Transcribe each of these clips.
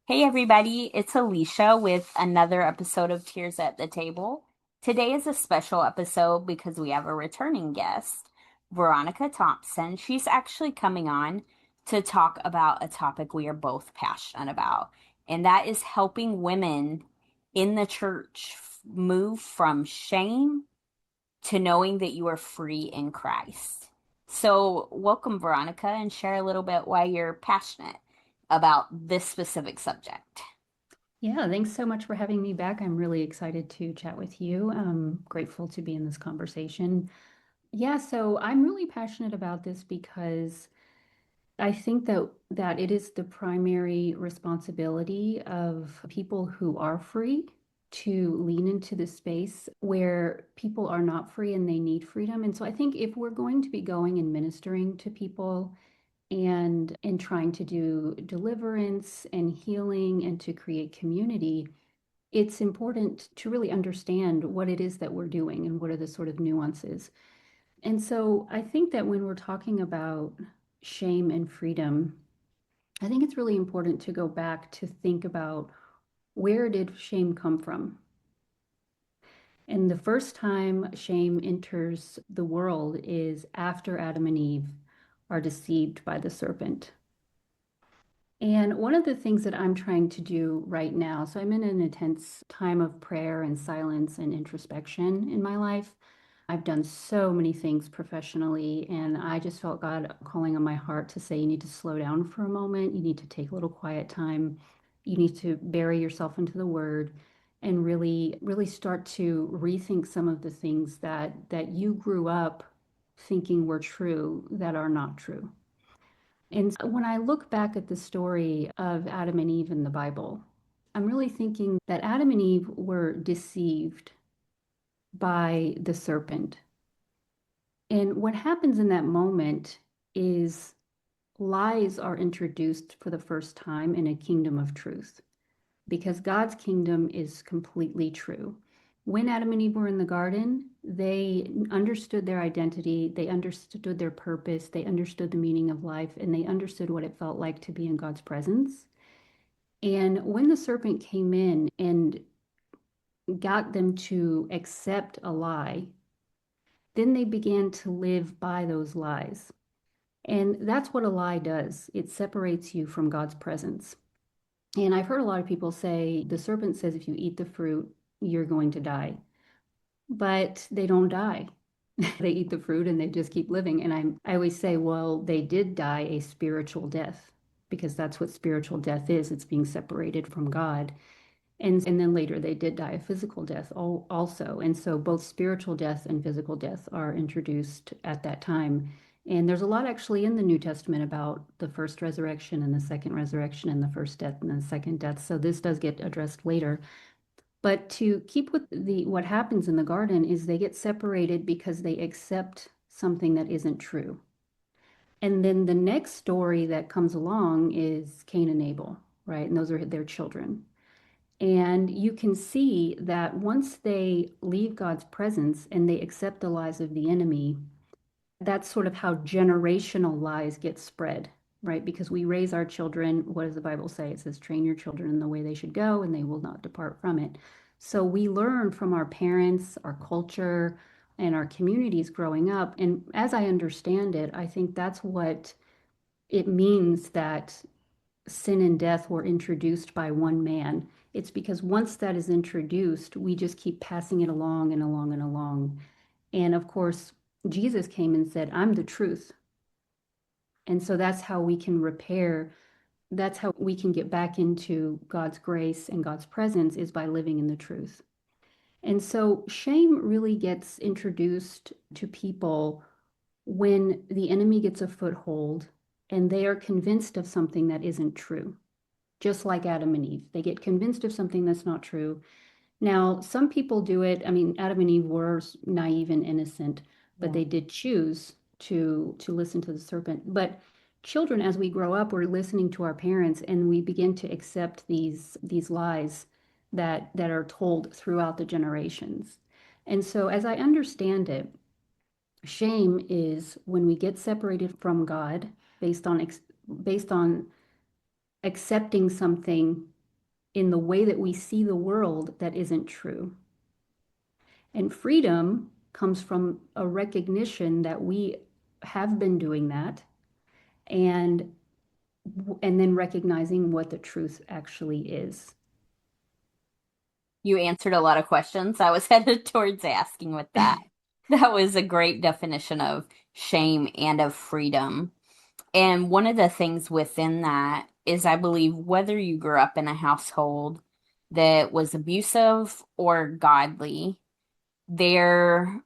Hey everybody, it's Alicia with another episode of Tears at the Table. Today is a special episode because we have a returning guest, Veronica Thompson. She's actually coming on to talk about a topic we are both passionate about, and that is helping women in the church move from shame to knowing that you are free in Christ. So, welcome, Veronica, and share a little bit why you're passionate about this specific subject. Yeah, thanks so much for having me back. I'm really excited to chat with you. I'm grateful to be in this conversation. Yeah, so I'm really passionate about this because I think that it is the primary responsibility of people who are free to lean into the space where people are not free and they need freedom. And so I think if we're going to be going and ministering to people and trying to do deliverance and healing and to create community, it's important to really understand what it is that we're doing and what are the sort of nuances. And so I think that when we're talking about shame and freedom, I think it's really important to go back to think about, where did shame come from? And the first time shame enters the world is after Adam and Eve are deceived by the serpent. And one of the things that I'm trying to do right now, so I'm in an intense time of prayer and silence and introspection in my life. I've done so many things professionally, and I just felt God calling on my heart to say, you need to slow down for a moment. You need to take a little quiet time. You need to bury yourself into the word and really, really start to rethink some of the things that you grew up thinking were true that are not true. And when I look back at the story of Adam and Eve in the Bible, I'm really thinking that Adam and Eve were deceived by the serpent. And what happens in that moment is lies are introduced for the first time in a kingdom of truth, because God's kingdom is completely true. When Adam and Eve were in the garden, they understood their identity, they understood their purpose, they understood the meaning of life, and they understood what it felt like to be in God's presence. And when the serpent came in and got them to accept a lie, then they began to live by those lies. And that's what a lie does. It separates you from God's presence. And I've heard a lot of people say the serpent says if you eat the fruit, you're going to die. But they don't die. They eat the fruit and they just keep living. And I always say, well, they did die a spiritual death, because that's what spiritual death is. It's being separated from God. And then later they did die a physical death also. And so both spiritual death and physical death are introduced at that time. And there's a lot actually in the New Testament about the first resurrection and the second resurrection and the first death and the second death. So this does get addressed later. But to keep with what happens in the garden is they get separated because they accept something that isn't true. And then the next story that comes along is Cain and Abel, right? And those are their children. And you can see that once they leave God's presence and they accept the lies of the enemy, that's sort of how generational lies get spread, right? Because we raise our children, what does the Bible say? It says, train your children in the way they should go, and they will not depart from it. So we learn from our parents, our culture, and our communities growing up. And as I understand it, I think that's what it means that sin and death were introduced by one man. It's because once that is introduced, we just keep passing it along and along and along. And of course, Jesus came and said, I'm the truth. And so that's how we can repair, that's how we can get back into God's grace and God's presence, is by living in the truth. And so shame really gets introduced to people when the enemy gets a foothold and they are convinced of something that isn't true, just like Adam and Eve. They get convinced of something that's not true. Now, some people do it. I mean, Adam and Eve were naive and innocent, but Yeah. they did choose to listen to the serpent. But children, as we grow up, we're listening to our parents, and we begin to accept these lies that are told throughout the generations. And so, as I understand it, shame is when we get separated from God based on based on accepting something in the way that we see the world that isn't true. And freedom comes from a recognition that we have been doing that and and then recognizing what the truth actually is. You answered a lot of questions I was headed towards asking with that. That was a great definition of shame and of freedom. And one of the things within that is, I believe, whether you grew up in a household that was abusive or godly, there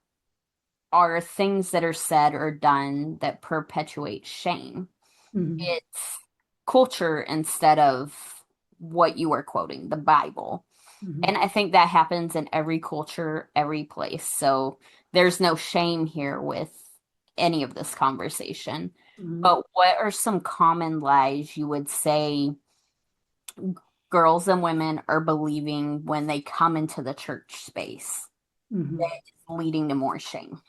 are things that are said or done that perpetuate shame. Mhm, It's culture instead of what you are quoting, the Bible. mhm, And I think that happens in every culture, every place. So there's no shame here with any of this conversation. mhm, But what are some common lies you would say girls and women are believing when they come into the church space mhm. that is leading to more shame?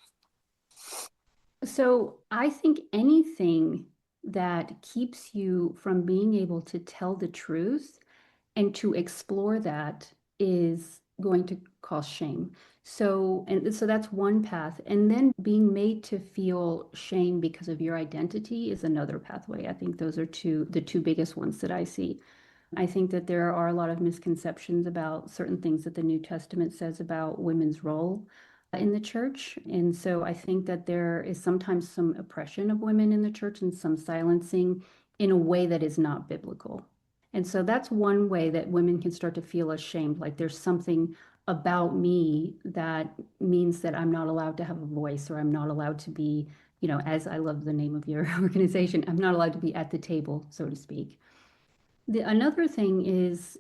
So I think anything that keeps you from being able to tell the truth and to explore that is going to cause shame. So that's one path. And then being made to feel shame because of your identity is another pathway. I think those are the two biggest ones that I see. I think that there are a lot of misconceptions about certain things that the New Testament says about women's role in the church. And so I think that there is sometimes some oppression of women in the church and some silencing in a way that is not biblical. And so that's one way that women can start to feel ashamed, like there's something about me that means that I'm not allowed to have a voice or I'm not allowed to be, as I love the name of your organization, I'm not allowed to be at the table, so to speak. Another thing is,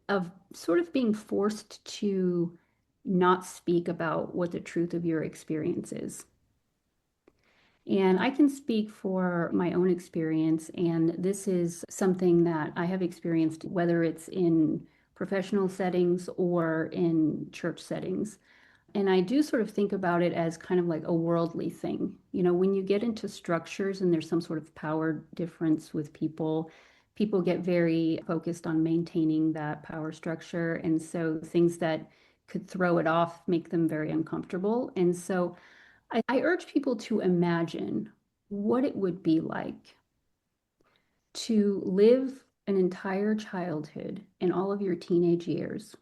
of sort of being forced to not speak about what the truth of your experience is. And I can speak for my own experience, and this is something that I have experienced, whether it's in professional settings or in church settings. And I do sort of think about it as kind of like a worldly thing. When you get into structures and there's some sort of power difference with people, people get very focused on maintaining that power structure. And so things that could throw it off make them very uncomfortable. And so I urge people to imagine what it would be like to live an entire childhood and all of your teenage years.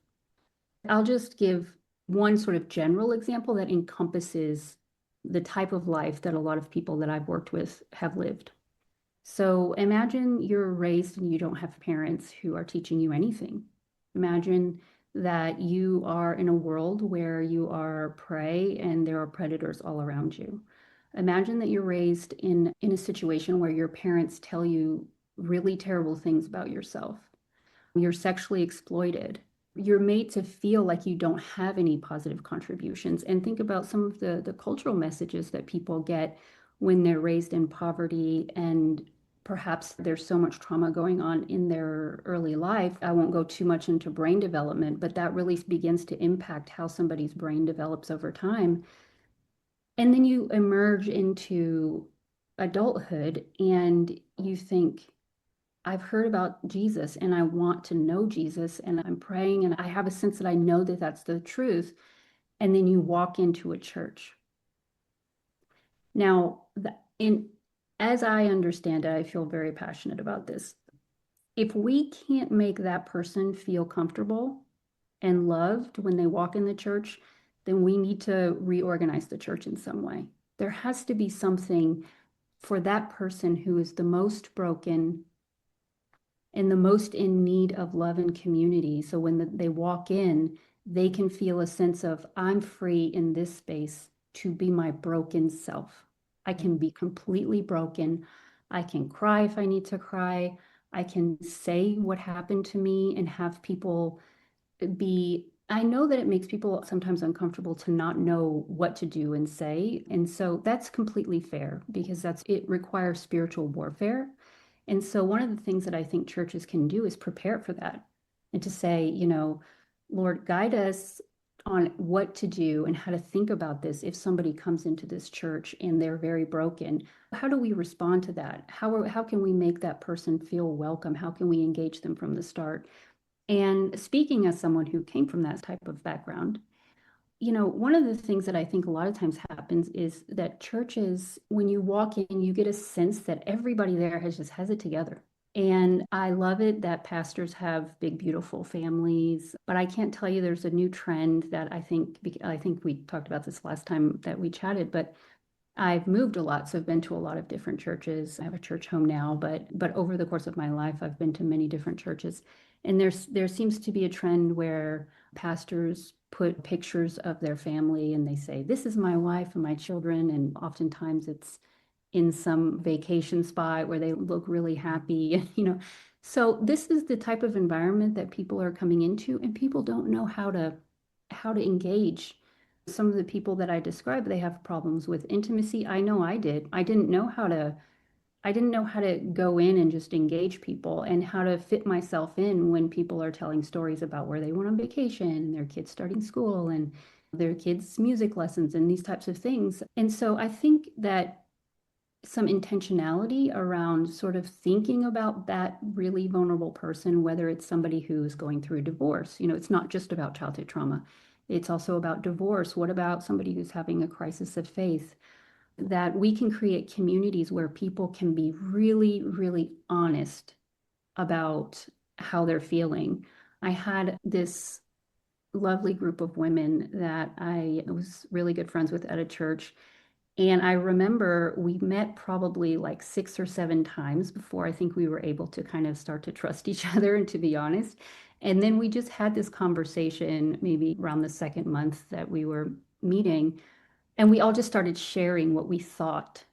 I'll just give one sort of general example that encompasses the type of life that a lot of people that I've worked with have lived. So imagine you're raised and you don't have parents who are teaching you anything. Imagine that you are in a world where you are prey and there are predators all around you. Imagine that you're raised in a situation where your parents tell you really terrible things about yourself. You're sexually exploited. You're made to feel like you don't have any positive contributions. And think about some of the cultural messages that people get when they're raised in poverty and perhaps there's so much trauma going on in their early life. I won't go too much into brain development, but that really begins to impact how somebody's brain develops over time. And then you emerge into adulthood and you think, I've heard about Jesus and I want to know Jesus and I'm praying and I have a sense that I know that that's the truth. And then you walk into a church. Now, as I understand it, I feel very passionate about this. If we can't make that person feel comfortable and loved when they walk in the church, then we need to reorganize the church in some way. There has to be something for that person who is the most broken and the most in need of love and community. So when they walk in, they can feel a sense of, I'm free in this space to be my broken self. I can be completely broken. I can cry if I need to cry. I can say what happened to me and have people I know that it makes people sometimes uncomfortable to not know what to do and say. And so that's completely fair because it requires spiritual warfare. And so one of the things that I think churches can do is prepare for that and to say, Lord, guide us on what to do and how to think about this if somebody comes into this church and they're very broken. How do we respond to that? How can we make that person feel welcome? How can we engage them from the start? And speaking as someone who came from that type of background, one of the things that I think a lot of times happens is that churches, when you walk in, you get a sense that everybody there has it together. And I love it that pastors have big, beautiful families, but I can't tell you there's a new trend that I think we talked about this last time that we chatted, but I've moved a lot, so I've been to a lot of different churches. I have a church home now, but over the course of my life, I've been to many different churches. And there seems to be a trend where pastors put pictures of their family and they say, "This is my wife and my children." And oftentimes it's in some vacation spot where they look really happy, So this is the type of environment that people are coming into, and people don't know how to engage. Some of the people that I described, they have problems with intimacy. I know I did. I didn't know how to go in and just engage people and how to fit myself in when people are telling stories about where they went on vacation and their kids starting school and their kids' music lessons and these types of things. And so I think that some intentionality around sort of thinking about that really vulnerable person, whether it's somebody who's going through a divorce. It's not just about childhood trauma. It's also about divorce. What about somebody who's having a crisis of faith? That we can create communities where people can be really, really honest about how they're feeling. I had this lovely group of women that I was really good friends with at a church. And I remember we met probably like 6 or 7 times before I think we were able to kind of start to trust each other and to be honest. And then we just had this conversation maybe around the second month that we were meeting. And we all just started sharing what we thought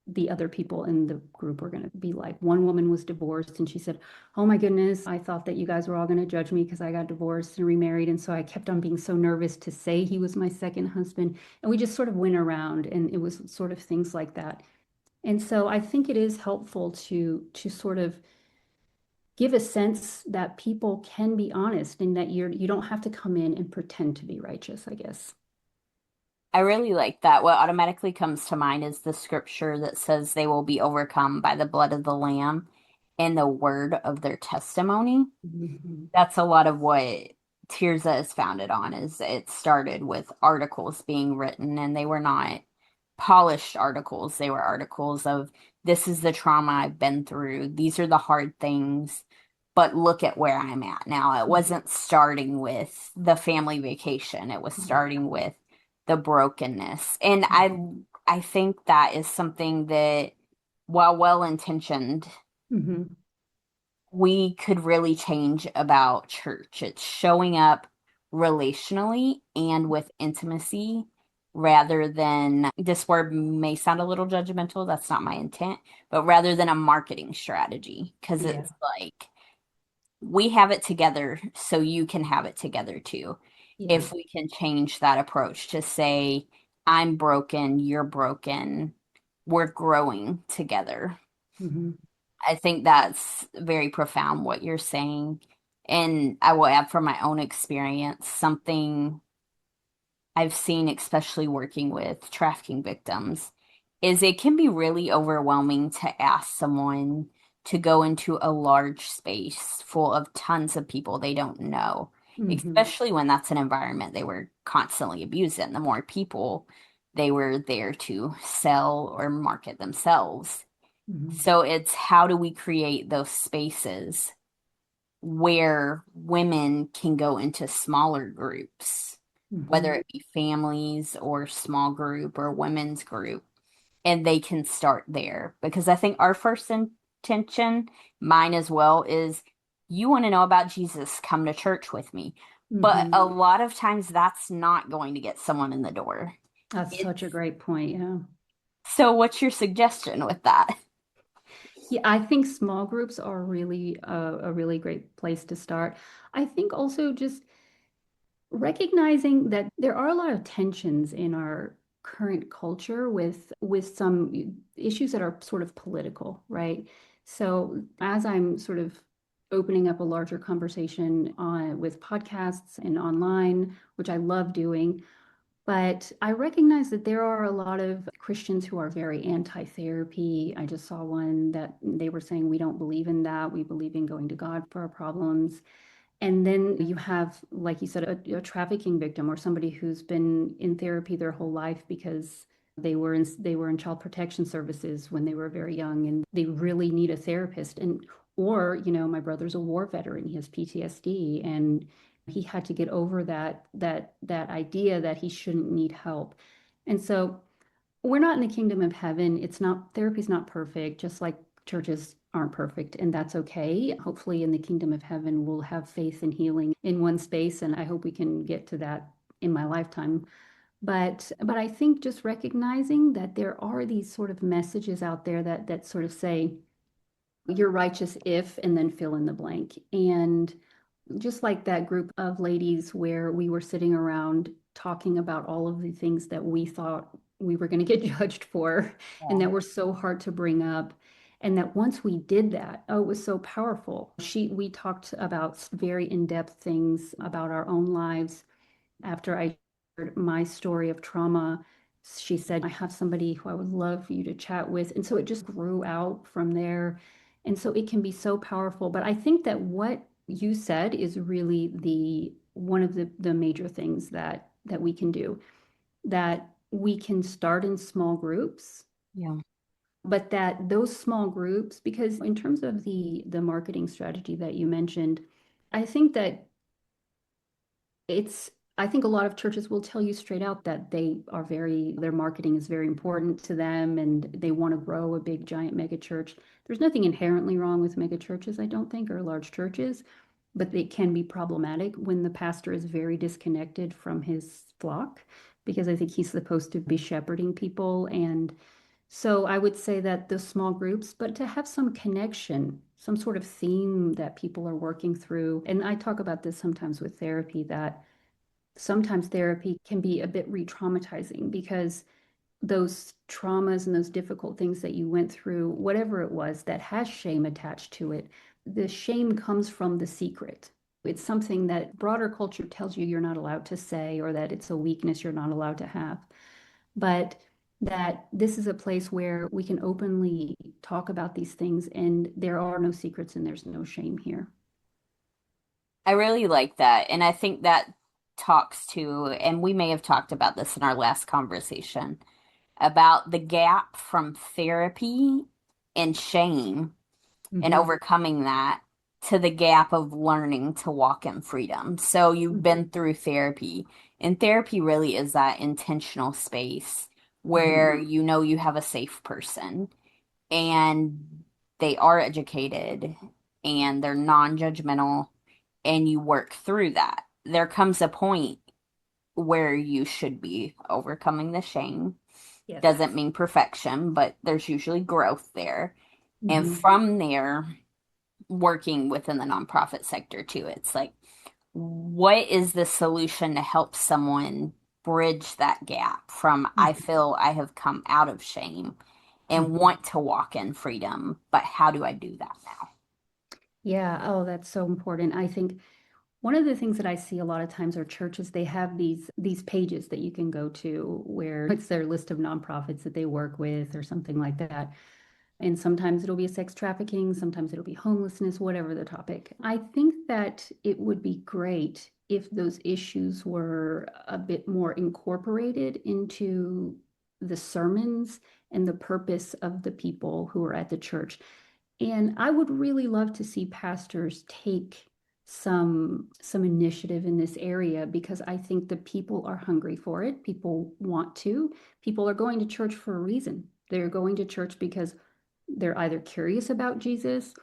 the other people in the group were going to be like. One woman was divorced and she said, "Oh my goodness, I thought that you guys were all going to judge me because I got divorced and remarried. And so I kept on being so nervous to say he was my second husband." And we just sort of went around and it was sort of things like that. And so I think it is helpful to sort of give a sense that people can be honest and that you don't have to come in and pretend to be righteous, I guess. I really like that. What automatically comes to mind is the scripture that says they will be overcome by the blood of the Lamb and the word of their testimony. Mhm. That's a lot of what Tirzah is founded on, is it started with articles being written, and they were not polished articles. They were articles of, this is the trauma I've been through. These are the hard things, but look at where I'm at now. It wasn't starting with the family vacation. It was starting with the brokenness. And I think that is something that, while well intentioned, Mhm. we could really change about church. It's showing up relationally and with intimacy rather than, this word may sound a little judgmental, that's not my intent, but rather than a marketing strategy. Because Yeah. it's like, we have it together, so you can have it together too. Yeah. If we can change that approach to say, I'm broken, you're broken, we're growing together. Mhm. I think that's very profound what you're saying. And I will add from my own experience, something I've seen, especially working with trafficking victims, is it can be really overwhelming to ask someone to go into a large space full of tons of people they don't know, Mhm. especially when that's an environment they were constantly abused in. The more people they were there to sell or market themselves. Mhm. So it's, how do we create those spaces where women can go into smaller groups, whether Mhm. it be families or small group or women's group, and they can start there. Because I think our first intention, mine as well, is, you want to know about Jesus, come to church with me. But Mhm. a lot of times that's not going to get someone in the door. That's It's, such a great point. Yeah. so what's your suggestion with that? Yeah, I think small groups are really a really great place to start. I think also just recognizing that there are a lot of tensions in our current culture with some issues that are sort of political, right? So as I'm sort of opening up a larger conversation on with podcasts and online, which I love doing. But I recognize that there are a lot of Christians who are very anti-therapy. I just saw one that they were saying we don't believe in that. We believe in going to God for our problems. And then you have, like you said, a trafficking victim or somebody who's been in therapy their whole life because they were in child protection services when they were very young and they really need a therapist. And or, my brother's a war veteran. He has PTSD and he had to get over that idea that he shouldn't need help. And so we're not in the kingdom of heaven. It's not, therapy's not perfect, just like churches aren't perfect, and that's okay. Hopefully, in the kingdom of heaven, we'll have faith and healing in one space, and I hope we can get to that in my lifetime. But I think just recognizing that there are these sort of messages out there that sort of say you're righteous if, and then fill in the blank. And just like that group of ladies where we were sitting around talking about all of the things that we thought we were going to get judged for and Yeah. that were so hard to bring up. And that once we did that, oh, it was so powerful. We talked about very in-depth things about our own lives. After I shared my story of trauma, she said, I have somebody who I would love for you to chat with. And so it just grew out from there. And so it can be so powerful. But I think that what you said is really the one of the major things that we can do, that we can start in small groups, Yeah. but that those small groups, because in terms of the marketing strategy that you mentioned, I think that it's I think a lot of churches will tell you straight out that their marketing is very important to them and they want to grow a big giant mega church. There's nothing inherently wrong with mega churches, I don't think, or large churches, but they can be problematic when the pastor is very disconnected from his flock, because I think he's supposed to be shepherding people. And so I would say that the small groups, but to have some connection, some sort of theme that people are working through. And I talk about this sometimes with therapy, that sometimes therapy can be a bit re-traumatizing because those traumas and those difficult things that you went through, whatever it was that has shame attached to it, the shame comes from the secret. It's something that broader culture tells you you're not allowed to say, or that it's a weakness you're not allowed to have. But that this is a place where we can openly talk about these things, and there are no secrets and there's no shame here. I really like that. And I think that talks to, and we may have talked about this in our last conversation, about the gap from therapy and shame and Hmm. overcoming that to the gap of learning to walk in freedom. So you've Hmm. been through therapy, and therapy really is that intentional space Hmm. where you know you have a safe person and they are educated and they're non-judgmental and you work through that. There comes a point where you should be overcoming the shame. Yes. Doesn't mean perfection, but there's usually growth there. And Hmm. from there, working within the nonprofit sector too, it's like, what is the solution to help someone bridge that gap from I feel I have come out of shame and Hmm. want to walk in freedom, but how do I do that now? Yeah, oh, that's so important. I think one of the things that I see a lot of times are churches, they have these pages that you can go to where it's their list of nonprofits that they work with or something like that. And sometimes it'll be sex trafficking, sometimes it'll be homelessness, whatever the topic. I think that it would be great if those issues were a bit more incorporated into the sermons and the purpose of the people who are at the church. And I would really love to see pastors take some initiative in this area because I think the people are hungry for it. People want to. People are going to church for a reason. They're going to church because they're either curious about Jesus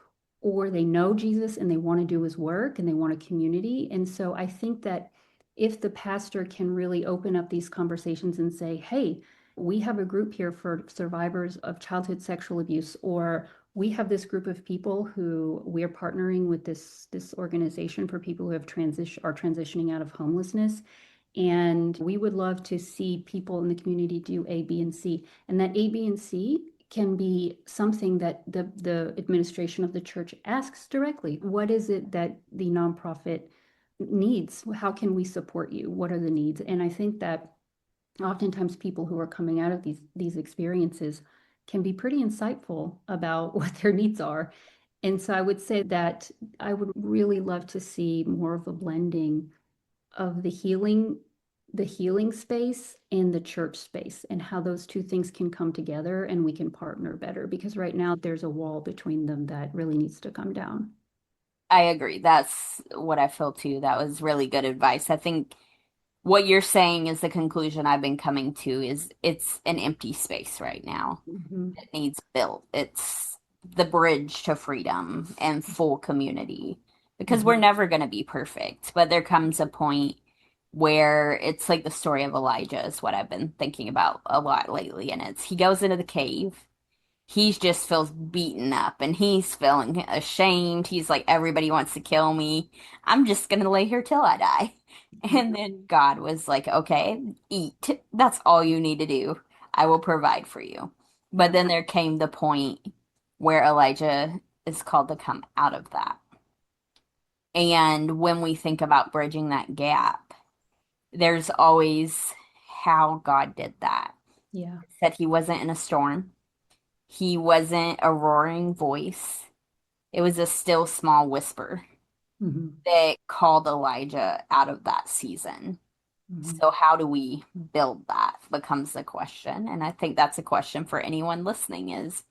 or they know Jesus and they want to do his work and they want a community. And so I think that if the pastor can really open up these conversations and say, hey, we have a group here for survivors of childhood sexual abuse, or we have this group of people who we are partnering with this organization for people who are transitioning out of homelessness. And we would love to see people in the community do A, B, and C. And that A, B, and C can be something that the administration of the church asks directly. What is it that the nonprofit needs? How can we support you? What are the needs? And I think that oftentimes people who are coming out of these experiences can be pretty insightful about what their needs are. And so I would say that I would really love to see more of a blending of the healing space and the church space, and how those two things can come together and we can partner better, because right now there's a wall between them that really needs to come down. I agree. That's what I feel too. That was really good advice. I think what you're saying is the conclusion I've been coming to is it's an empty space right now. Mhm. It needs built. It's the bridge to freedom and full community because we're Mhm. never going to be perfect, but there comes a point where it's like the story of Elijah is what I've been thinking about a lot lately, and it's he goes into the cave. He just feels beaten up and he's feeling ashamed. He's like, everybody wants to kill me. I'm just gonna lay here till I die. And then God was like, okay, eat. That's all you need to do. I will provide for you. But Yeah. then there came the point where Elijah is called to come out of that. And when we think about bridging that gap, there's always how God did that. Yeah. Said he wasn't in a storm. He wasn't a roaring voice. It was a still small whisper Mhm. that called Elijah out of that season. Mhm. So how do we build that becomes the question. And I think that's a question for anyone listening is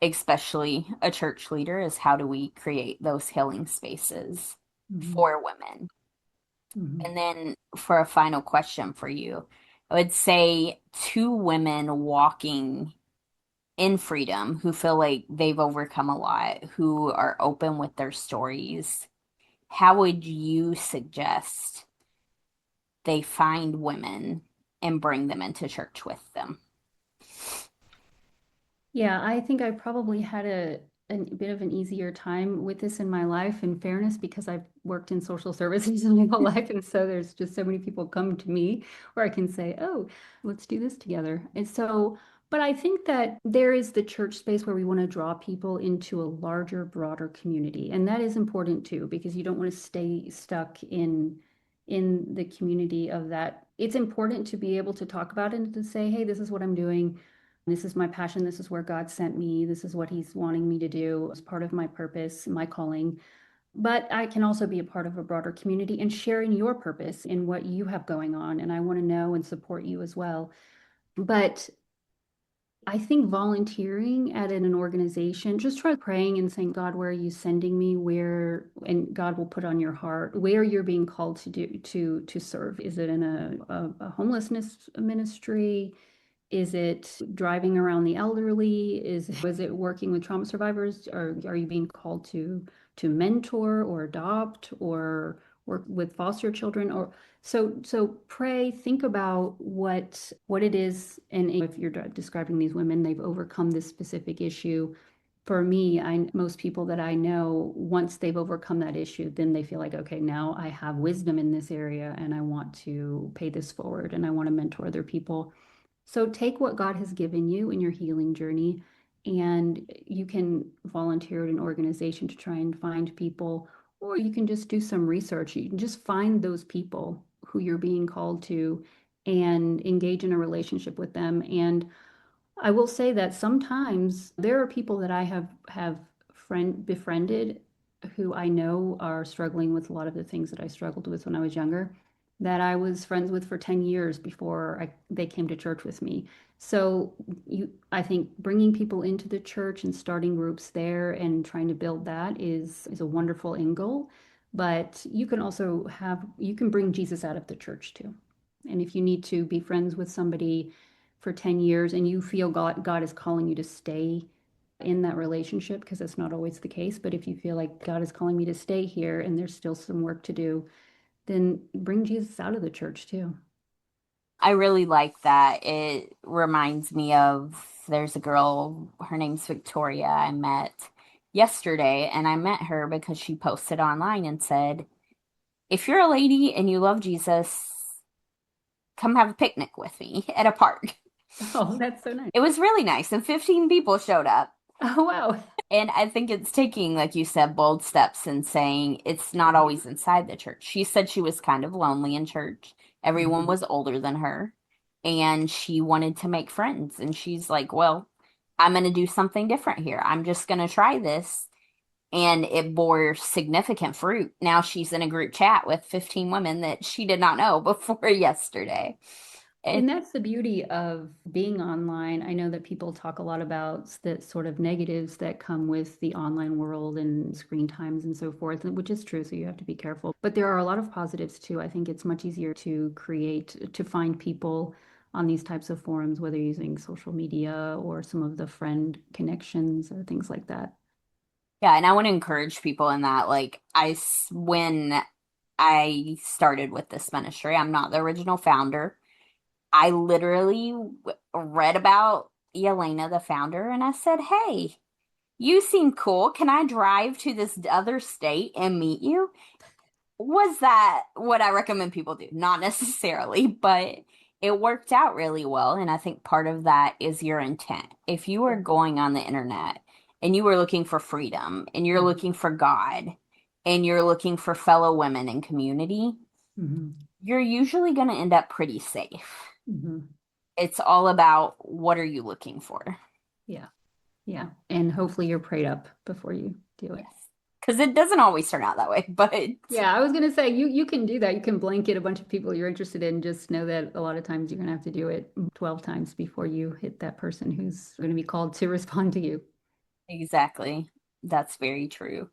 especially a church leader is how do we create those healing spaces Mhm. for women? Mhm. And then for a final question for you, I would say two women walking in freedom who feel like they've overcome a lot, who are open with their stories, how would you suggest they find women and bring them into church with them? Yeah, I think I probably had a bit of an easier time with this in my life, in fairness, because I've worked in social services my whole life. And so there's just so many people come to me where I can say, oh, let's do this together. And so, but I think that there is the church space where we want to draw people into a larger, broader community. And that is important too, because you don't want to stay stuck in the community of that. It's important to be able to talk about it and to say, hey, this is what I'm doing. This is my passion. This is where God sent me. This is what He's wanting me to do as part of my purpose, my calling. But I can also be a part of a broader community and sharing your purpose in what you have going on. And I want to know and support you as well. But I think volunteering at an organization, just try praying and saying, God, where are you sending me? Where, and God will put on your heart where you're being called to do to serve. Is it in a homelessness ministry? Is it driving around the elderly? Is it working with trauma survivors? Or are you being called to mentor or adopt or work with foster children? Or so pray, think about what it is, and if you're describing these women, they've overcome this specific issue. For me, most people that I know, once they've overcome that issue, then they feel like, okay, now I have wisdom in this area and I want to pay this forward and I want to mentor other people. So take what God has given you in your healing journey, and you can volunteer at an organization to try and find people, or you can just do some research. You can just find those people who you're being called to and engage in a relationship with them. And I will say that sometimes there are people that I have befriended who I know are struggling with a lot of the things that I struggled with when I was younger, that I was friends with for 10 years before they came to church with me. So I think bringing people into the church and starting groups there and trying to build that is a wonderful end goal. But you can bring Jesus out of the church too. And if you need to be friends with somebody for 10 years and you feel God is calling you to stay in that relationship, because that's not always the case, but if you feel like God is calling me to stay here and there's still some work to do, then bring Jesus out of the church too. I really like that. It reminds me of there's a girl, her name's Victoria, I met yesterday, and I met her because she posted online and said, if you're a lady and you love Jesus, come have a picnic with me at a park. Oh, that's so nice. It was really nice, and 15 people showed up. Oh, wow. And I think it's taking, like you said, bold steps and saying it's not Yeah. always inside the church. She said she was kind of lonely in church. Everyone Mhm. was older than her, and she wanted to make friends. And she's like, well, I'm going to do something different here. I'm just going to try this. And it bore significant fruit. Now she's in a group chat with 15 women that she did not know before yesterday. And It, that's the beauty of being online. I know that people talk a lot about the sort of negatives that come with the online world and screen times and so forth, which is true. So you have to be careful. But there are a lot of positives too. I think it's much easier to to find people on these types of forums, whether using social media or some of the friend connections or things like that. yeah, and I want to encourage people in that. Like, when I started with this ministry, I'm not the original founder. I literally read about Yelena, the founder, and I said, hey, you seem cool. Can I drive to this other state and meet you? Was that what I recommend people do? Not necessarily, but it worked out really well. And I think part of that is your intent. If you are Yeah. going on the internet and you are looking for freedom and you're Mhm. looking for God and you're looking for fellow women in community, Mhm. you're usually going to end up pretty safe. Mhm. It's all about what are you looking for? Yeah. Yeah. And hopefully you're prayed up before you do it. Yes. Because it doesn't always turn out that way, but Yeah, I was gonna say you can do that. You can blanket a bunch of people you're interested in. Just know that a lot of times you're gonna have to do it 12 times before you hit that person who's going to be called to respond to you. exactly. That's very true.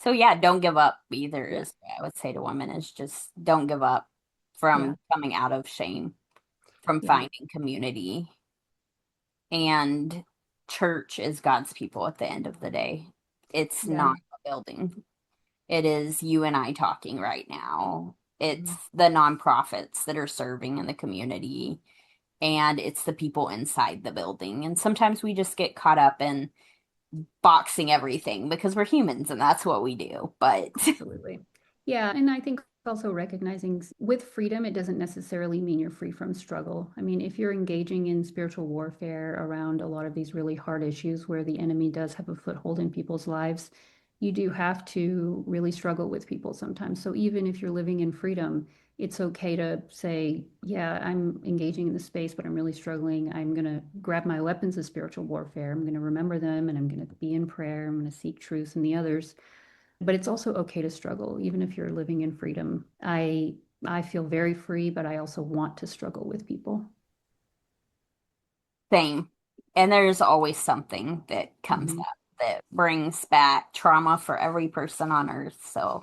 So yeah, don't give up either Yeah. is what I would say to women is just don't give up Yeah. from coming out of shame, from Yeah. finding community. And church is God's people at the end of the day. It's Yeah. not a building. It is you and I talking right now. It's Mhm. the nonprofits that are serving in the community, and it's the people inside the building. And sometimes we just get caught up in boxing everything because we're humans and that's what we do. But Absolutely. Yeah, and I think also recognizing with freedom, it doesn't necessarily mean you're free from struggle. I mean, if you're engaging in spiritual warfare around a lot of these really hard issues where the enemy does have a foothold in people's lives, you do have to really struggle with people sometimes. So even if you're living in freedom, it's okay to say, yeah, I'm engaging in the space, but I'm really struggling. I'm going to grab my weapons of spiritual warfare. I'm going to remember them and I'm going to be in prayer. I'm going to seek truth in the others, but it's also okay to struggle, even if you're living in freedom. I feel very free, but I also want to struggle with people. same. And there's always something that comes Hmm. up that brings back trauma for every person on earth. So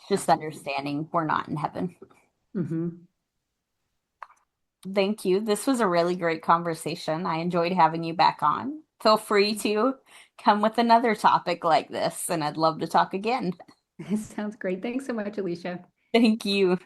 just Absolutely. understanding we're not in heaven. Hmm. Thank you. This was a really great conversation. I enjoyed having you back on. Feel free to come with another topic like this, and I'd love to talk again. Sounds great. Thanks so much, Alicia. Thank you.